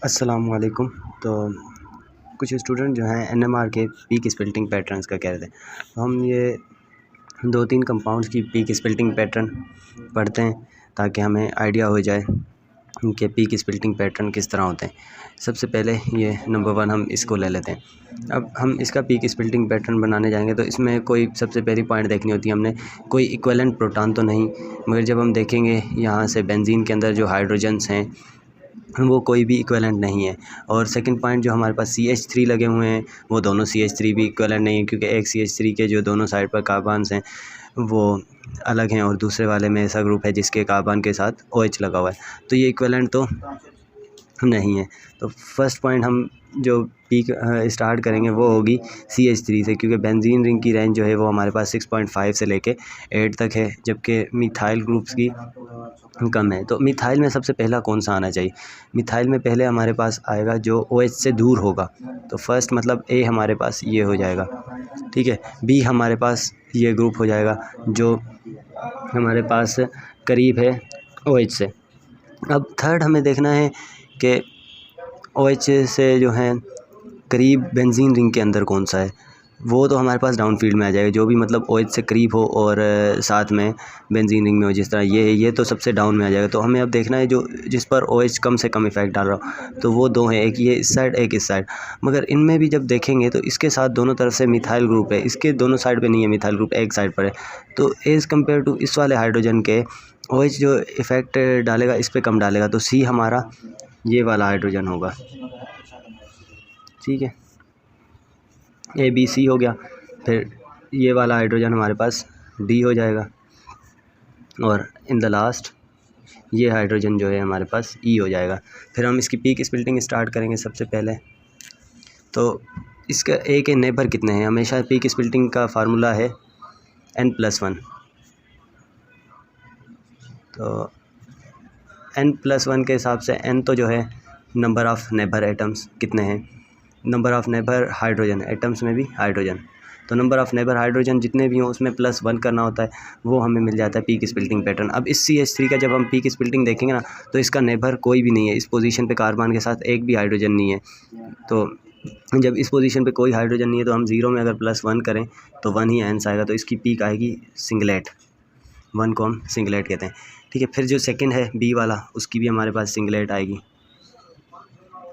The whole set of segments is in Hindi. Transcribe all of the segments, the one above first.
अस्सलामुअलैकुम। तो कुछ स्टूडेंट जो हैं एनएमआर के पीक स्प्लिटिंग पैटर्न्स का कह रहे थे, तो हम ये 2-3 कंपाउंड्स की पीक स्प्लिटिंग पैटर्न पढ़ते हैं ताकि हमें आइडिया हो जाए कि पीक स्प्लिटिंग पैटर्न किस तरह होते हैं। सबसे पहले ये नंबर 1 हम इसको ले लेते हैं। अब हम इसका पीक स्प्लिटिंग पैटर्न बनाने जाएंगे तो इसमें कोई सबसे पहली पॉइंट देखनी होती है हमने, कोई इक्विवेलेंट प्रोटॉन तो नहीं, मगर जब हम देखेंगे यहाँ से बेंजीन के अंदर जो हाइड्रोजन्स हैं वो कोई भी इक्विवेलेंट नहीं है। और सेकंड पॉइंट जो हमारे पास CH3 लगे हुए हैं वो दोनों CH3 भी इक्विवेलेंट नहीं है, क्योंकि एक CH3 के जो दोनों साइड पर कार्बन्स हैं वो अलग हैं और दूसरे वाले में ऐसा ग्रुप है जिसके कार्बन के साथ OH लगा हुआ है, तो ये इक्विवेलेंट तो नहीं है। तो फर्स्ट पॉइंट हम जो पीक स्टार्ट करेंगे वो होगी CH3 से, क्योंकि बेंजीन रिंग की रेंज जो है वो हमारे पास 6.5 से लेके 8 तक है, जबकि मिथाइल ग्रुप्स की कम है। तो मिथाइल में सबसे पहला कौन सा आना चाहिए? मिथाइल में पहले हमारे पास आएगा जो OH से दूर होगा, तो फर्स्ट मतलब A हमारे पास ये हो जाएगा, ठीक है। B हमारे पास ये ग्रुप हो जाएगा जो हमारे पास करीब है OH से। अब थर्ड हमें देखना है कि OH से जो है करीब बेंजीन रिंग के अंदर कौन सा है, वो तो हमारे पास डाउन फील्ड में आ जाएगा। जो भी मतलब OH से करीब हो और साथ में बेंजीन रिंग में हो, जिस तरह ये है, ये तो सबसे डाउन में आ जाएगा। तो हमें अब देखना है जो जिस पर OH कम से कम इफेक्ट डाल रहा हो, तो वो दो हैं, एक ये इस साइड एक इस साइड। मगर इनमें भी जब देखेंगे तो इसके साथ दोनों तरफ से मिथाइल ग्रुप है, इसके दोनों साइड पर नहीं है मिथाइल ग्रुप, एक साइड पर है। तो एज़ कम्पेयर टू इस वाले हाइड्रोजन के OH जो इफ़ेक्ट डालेगा इस पर कम डालेगा, तो C हमारा ये वाला हाइड्रोजन होगा, ठीक है। ABC हो गया, फिर ये वाला हाइड्रोजन हमारे पास D हो जाएगा, और इन द लास्ट ये हाइड्रोजन जो है हमारे पास E हो जाएगा। फिर हम इसकी पीक स्प्लिटिंग स्टार्ट करेंगे। सबसे पहले तो इसका A के नेबर कितने हैं? हमेशा पीक स्प्लिटिंग का फार्मूला है N+1, तो N+1 के हिसाब से N तो जो है नंबर ऑफ़ नेबर एटम्स कितने हैं, number of neighbour hydrogen, atoms में भी हाइड्रोजन, तो नंबर ऑफ़ नेबर हाइड्रोजन जितने भी हों उसमें +1 करना होता है, वो हमें मिल जाता है पीक स्प्लिटिंग पैटर्न। अब इस CH3 का जब हम पीक स्प्लिटिंग देखेंगे ना, तो इसका नेबर कोई भी नहीं है, इस पोजीशन पे कार्बन के साथ एक भी हाइड्रोजन नहीं है। तो जब इस पोजीशन पे कोई हाइड्रोजन नहीं है तो हम 0 में अगर +1 करें तो 1 ही आंसर आएगा, तो इसकी पीक आएगी सिंगलेट, 1 को हम सिंगलेट कहते हैं, ठीक है। फिर जो सेकंड है B वाला, उसकी भी हमारे पास सिंगलेट आएगी।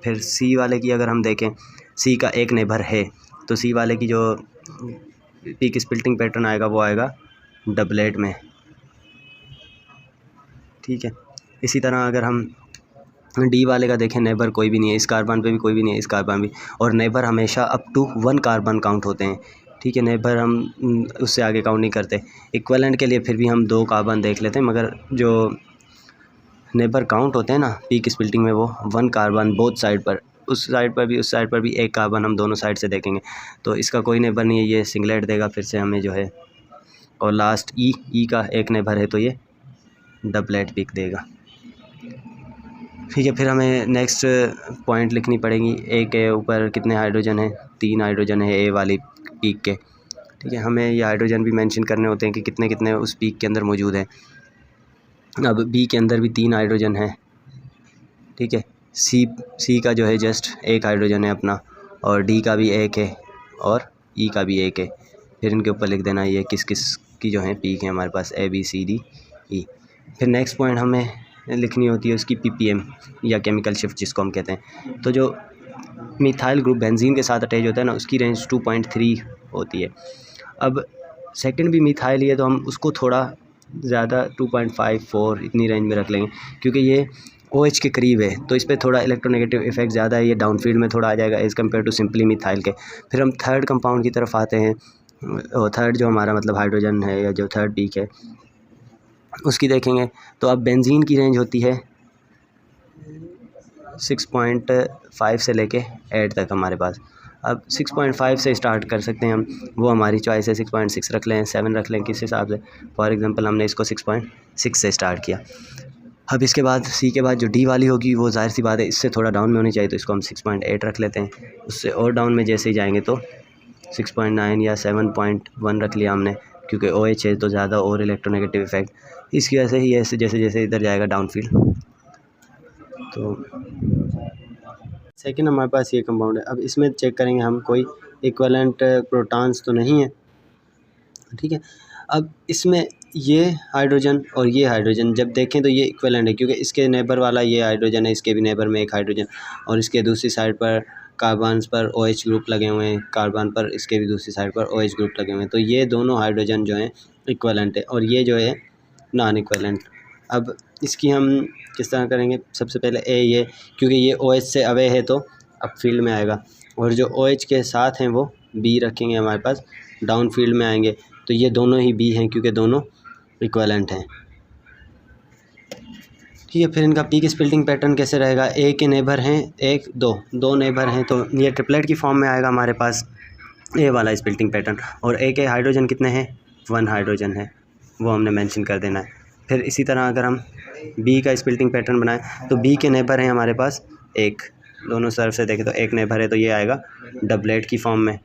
फिर C वाले की अगर हम देखें, C का एक नेबर है, तो C वाले की जो पीक स्प्लिटिंग पैटर्न आएगा वो आएगा डबलेट में, ठीक है। इसी तरह अगर हम D वाले का देखें, नेबर कोई भी नहीं है, इस कार्बन पे भी कोई भी नहीं है, इस कार्बन भी, और नेबर हमेशा अप टू 1 कार्बन काउंट होते हैं, ठीक है। नेबर हम उससे आगे काउंट नहीं करते। इक्विवेलेंट के लिए फिर भी हम 2 कार्बन देख लेते हैं, मगर जो नेबर काउंट होते हैं ना पीक स्प्लिटिंग में, वो 1 कार्बन बोथ साइड पर, उस साइड पर भी उस साइड पर भी 1 कार्बन हम दोनों साइड से देखेंगे, तो इसका कोई नेबर नहीं है, ये सिंगलेट देगा फिर से हमें जो है। और लास्ट ई का एक नेबर है तो ये डबलेट पीक देगा, ठीक है। फिर हमें नेक्स्ट पॉइंट लिखनी पड़ेगी, ए के ऊपर कितने हाइड्रोजन हैं? 3 हाइड्रोजन है ए वाली पीक के, ठीक है। हमें ये हाइड्रोजन भी मेंशन करने होते हैं कि कितने कितने उस पीक के अंदर मौजूद हैं। अब B के अंदर भी 3 हाइड्रोजन है, ठीक है। C का जो है जस्ट 1 हाइड्रोजन है अपना, और D का भी 1 है, और E का भी 1 है। फिर इनके ऊपर लिख देना ये किस किस की जो है पीक है हमारे पास, ABCDE। फिर नेक्स्ट पॉइंट हमें लिखनी होती है उसकी ppm या केमिकल शिफ्ट जिसको हम कहते हैं। तो जो मिथाइल ग्रुप बेंजीन के साथ अटैच होता है ना, उसकी रेंज 2.3 होती है। अब सेकंड भी मिथाइल ही है तो हम उसको थोड़ा ज़्यादा 2.54 इतनी रेंज में रख लेंगे, क्योंकि ये OH के करीब है, तो इस पर थोड़ा इलेक्ट्रोनेगेटिव इफेक्ट ज़्यादा है, ये डाउन फील्ड में थोड़ा आ जाएगा as compare to simply methyl के। फिर हम थर्ड कंपाउंड की तरफ आते हैं, और थर्ड जो हमारा मतलब हाइड्रोजन है या जो थर्ड पीक है उसकी देखेंगे। तो अब बेंजीन की रेंज होती है 6.5 से लेके 8 तक हमारे पास। अब 6.5 से स्टार्ट कर सकते हैं हम, वो हमारी चॉइस है, 6.6 रख लें, 7 रख लें, किस हिसाब से। फॉर एग्जांपल हमने इसको 6.6 से स्टार्ट किया। अब इसके बाद C के बाद जो D वाली होगी वो जाहिर सी बात है इससे थोड़ा डाउन में होनी चाहिए, तो इसको हम 6.8 रख लेते हैं। उससे और डाउन में जैसे ही जाएंगे तो 6.9 या 7.1 रख लिया हमने, क्योंकि OH है तो ज़्यादा और इलेक्ट्रोनेगेटिव इफेक्ट, इसकी वजह से ही ऐसे जैसे जैसे इधर जाएगा डाउन फील्ड। तो सेकंड हमारे पास ये कंपाउंड है। अब इसमें चेक करेंगे हम कोई इक्विवेलेंट प्रोटॉन्स तो नहीं है, ठीक है। अब इसमें ये हाइड्रोजन और ये हाइड्रोजन जब देखें तो ये इक्विवेलेंट है, क्योंकि इसके नेबर वाला ये हाइड्रोजन है, इसके भी नेबर में एक हाइड्रोजन, और इसके दूसरी साइड पर कार्बन पर OH ग्रुप लगे हुए हैं, कार्बन पर इसके भी दूसरी साइड पर OH ग्रुप लगे हुए हैं। तो ये दोनों हाइड्रोजन जो हैं इक्विवेलेंट है और ये जो है नॉन इक्विवेलेंट। अब इसकी हम किस तरह करेंगे, सबसे पहले ये क्योंकि ये OH से अवे है तो अब फील्ड में आएगा, और जो OH के साथ हैं वो B रखेंगे हमारे पास, डाउन फील्ड में आएंगे। तो ये दोनों ही B हैं क्योंकि दोनों इक्विवेलेंट हैं, ठीक है। फिर इनका पीक स्प्लिटिंग पैटर्न कैसे रहेगा, ए के नेबर हैं एक दो नेबर हैं, तो ये ट्रिपलेट की फॉर्म में आएगा हमारे पास ए वाला स्प्लिटिंग पैटर्न। और ए के हाइड्रोजन कितने हैं, 1 हाइड्रोजन है, वो हमने मेंशन कर देना है। फिर इसी तरह अगर हम बी का स्प्लिटिंग पैटर्न बनाएं तो बी के नेबर हैं हमारे पास एक, दोनों तरफ से देखें तो एक नेबर है, तो ये आएगा डबलेट की फॉर्म में।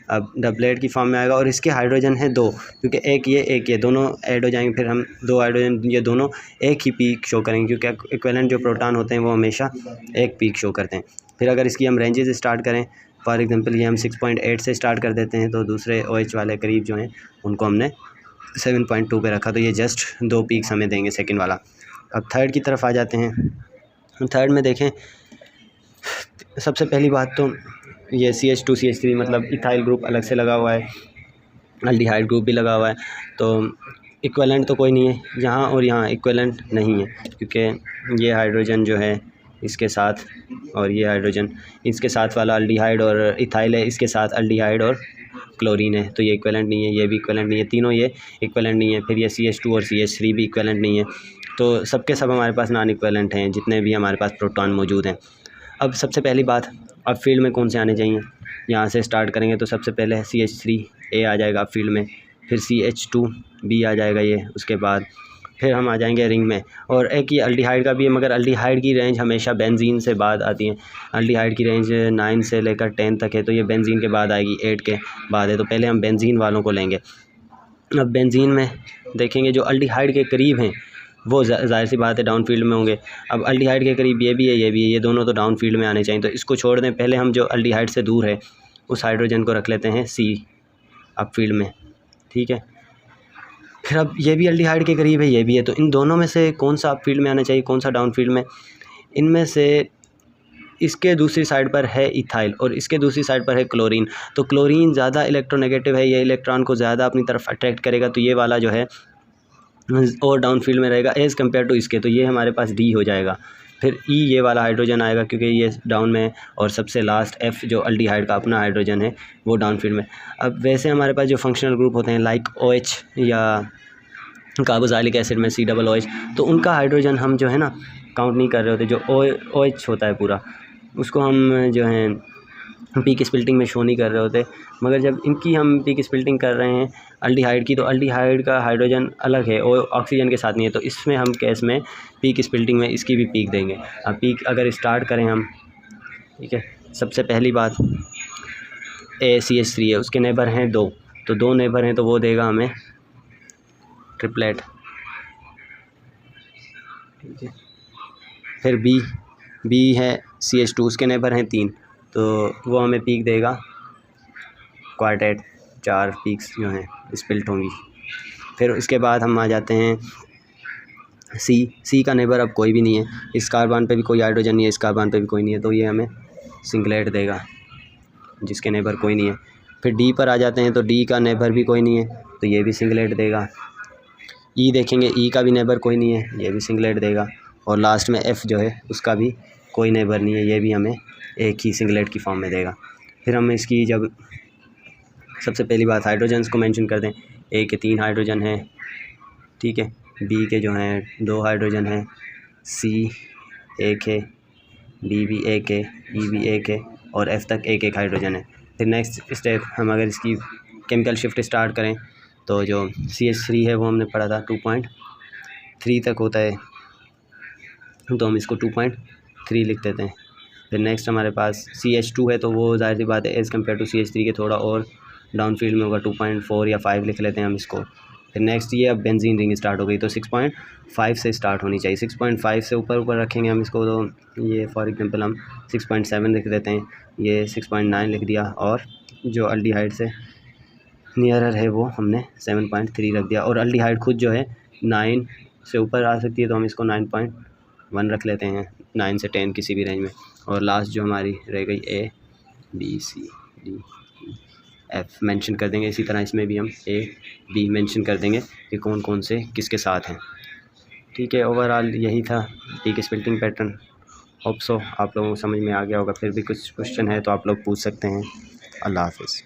अब डबलेट की फॉर्म में आएगा और इसके हाइड्रोजन है 2, क्योंकि एक ये दोनों ऐड हो जाएंगे, फिर हम 2 हाइड्रोजन, ये दोनों एक ही पीक शो करेंगे, क्योंकि इक्विवेलेंट जो प्रोटॉन होते हैं वो हमेशा एक पीक शो करते हैं। फिर अगर इसकी हम रेंजेस स्टार्ट करें, फॉर एग्जांपल ये हम 6.8 से स्टार्ट कर देते हैं, तो दूसरे OH वाले करीब जो हैं उनको हमने 7.2 पे रखा, तो ये जस्ट 2 पीक्स हमें देंगे सेकंड वाला। अब थर्ड की तरफ आ जाते हैं। थर्ड में देखें, सबसे पहली बात तो ये CH2 CH3 मतलब इथाइल ग्रुप अलग से लगा हुआ है, अल्डिहाइड ग्रुप भी लगा हुआ है, तो इक्विवेलेंट तो कोई नहीं है यहाँ, और यहाँ इक्विवेलेंट नहीं है क्योंकि ये हाइड्रोजन जो है इसके साथ, और ये हाइड्रोजन इसके साथ वाला अल्डिहाइड और इथाइल है, इसके साथ अल्डिहाइड और क्लोरीन है, तो ये इक्विवेलेंट नहीं है, ये भी इक्विवेलेंट नहीं है, तीनों ये इक्विवेलेंट नहीं है। फिर ये CH2 और CH3 भी इक्विवेलेंट नहीं है, तो सबके सब हमारे पास नॉन इक्विवेलेंट हैं जितने भी हमारे पास प्रोटॉन मौजूद हैं। अब सबसे पहली बात, अब फील्ड में कौन से आने चाहिए, यहाँ से स्टार्ट करेंगे तो सबसे पहले CH3 आ जाएगा फील्ड में, फिर CH2 आ जाएगा ये, उसके बाद फिर हम आ जाएंगे रिंग में। और एक ये अल्डिहाइड का भी है, मगर अल्डिहाइड की रेंज हमेशा बेंजीन से बाद आती है, अल्डिहाइड की रेंज 9 से लेकर 10 तक है, तो ये बेंजीन के बाद आएगी, 8 के बाद है, तो पहले हम बेंजीन वालों को लेंगे। अब बेंजीन में देखेंगे जो अल्डिहाइड के करीब हैं वो जाहिर सी बात है डाउन फील्ड में होंगे। अब अल्डिहाइड के करीब ये भी है, ये भी है, ये दोनों तो डाउन फील्ड में आने चाहिए, तो इसको छोड़ दें। पहले हम जो अल्डिहाइड से दूर है उस हाइड्रोजन को रख लेते हैं C अप फील्ड में, ठीक है। फिर अब ये भी अल्डिहाइड के करीब है, ये भी है, तो इन दोनों में से कौन सा अप फील्ड में आना चाहिए, कौन सा डाउन फील्ड में, इनमें से इसके दूसरी साइड पर है इथाइल और इसके दूसरी साइड पर है क्लोरीन, तो क्लोरीन ज़्यादा इलेक्ट्रोनेगेटिव है, ये इलेक्ट्रॉन को ज़्यादा अपनी तरफ अट्रैक्ट करेगा, तो ये वाला जो है और डाउन फील्ड में रहेगा एज़ कम्पेयर टू इसके, तो ये हमारे पास D हो जाएगा। फिर E ये वाला हाइड्रोजन आएगा क्योंकि ये डाउन में है, और सबसे लास्ट F जो अल्डिहाइड का अपना हाइड्रोजन है वो डाउन फील्ड में। अब वैसे हमारे पास जो फंक्शनल ग्रुप होते हैं लाइक OH या कार्बोक्सिलिक एसिड में COOH, तो उनका हाइड्रोजन हम जो है ना काउंट नहीं कर रहे होते, जो OH होता है पूरा उसको हम जो है पीक स्प्लिटिंग में शो नहीं कर रहे होते। मगर जब इनकी हम पीक स्प्लिटिंग कर रहे हैं अल्डिहाइड की, तो अल्डिहाइड का हाइड्रोजन अलग है और ऑक्सीजन के साथ नहीं है, तो इसमें हम केस में पीक स्प्लिटिंग में इसकी भी पीक देंगे। अब पीक अगर स्टार्ट करें हम, ठीक है, सबसे पहली बात CH3 है, उसके नेबर हैं 2, तो 2 नेबर हैं तो वो देगा हमें ट्रिपलेट, ठीक है। फिर B है CH2, उसके नेबर हैं 3, तो वो हमें पीक देगा क्वार्टेट, 4 पीक्स जो हैं स्प्लिट होंगी। फिर इसके बाद हम आ जाते हैं C का नेबर अब कोई भी नहीं है, इस कार्बन पे भी कोई हाइड्रोजन नहीं है, इस कार्बन पे भी कोई नहीं है, तो ये हमें सिंगलेट देगा जिसके नेबर कोई नहीं है। फिर D पर आ जाते हैं तो D का नेबर भी कोई नहीं है, तो ये भी सिंगलेट देगा। E देखेंगे, E का भी नेबर कोई नहीं है, ये भी सिंगलेट देगा। और लास्ट में F जो है उसका भी कोई नेबर नहीं है, ये भी हमें एक ही सिंगलेट की फॉर्म में देगा। फिर हम इसकी जब सबसे पहली बात हाइड्रोजन्स को मेंशन कर दें, A के 3 हाइड्रोजन हैं, ठीक है, B के जो हैं 2 हाइड्रोजन हैं, C एक है, D भी एक है, E भी एक है, और F तक एक एक हाइड्रोजन है। फिर नेक्स्ट स्टेप हम अगर इसकी केमिकल शिफ्ट स्टार्ट करें तो जो CH3 है वो हमने पढ़ा था 2.3 तक होता है, तो हम इसको 2.3 लिख देते हैं। फिर नेक्स्ट हमारे पास CH2 है, तो वो जाहिर सी बात है एज़ कम्पेयर टू CH3 के थोड़ा और डाउन फील्ड में होगा, 2.4 या 5 लिख लेते हैं हम इसको। फिर नेक्स्ट ये अब बेंजीन रिंग स्टार्ट हो गई, तो 6.5 से स्टार्ट होनी चाहिए। 6.5 से ऊपर रखेंगे हम इसको, तो ये फॉर एग्जांपल हम 6.7 लिख देते हैं, ये 6.9 लिख दिया, और जो अल्डिहाइड से नियरर है वो हमने 7.3 रख दिया। और अल्डिहाइड खुद जो है 9 से ऊपर आ सकती है, तो हम इसको 9.1 रख लेते हैं, 9 से 10 किसी भी रेंज में। और लास्ट जो हमारी रह गई A B C D E F mention कर देंगे। इसी तरह इसमें भी हम A B मेंशन कर देंगे कि कौन कौन से किसके साथ हैं। ठीक है, ओवरऑल यही था peak splitting pattern. Hope so आप लोगों को समझ में आ गया होगा। फिर भी कुछ क्वेश्चन है तो आप लोग पूछ सकते हैं। अल्लाह हाफ़िज़।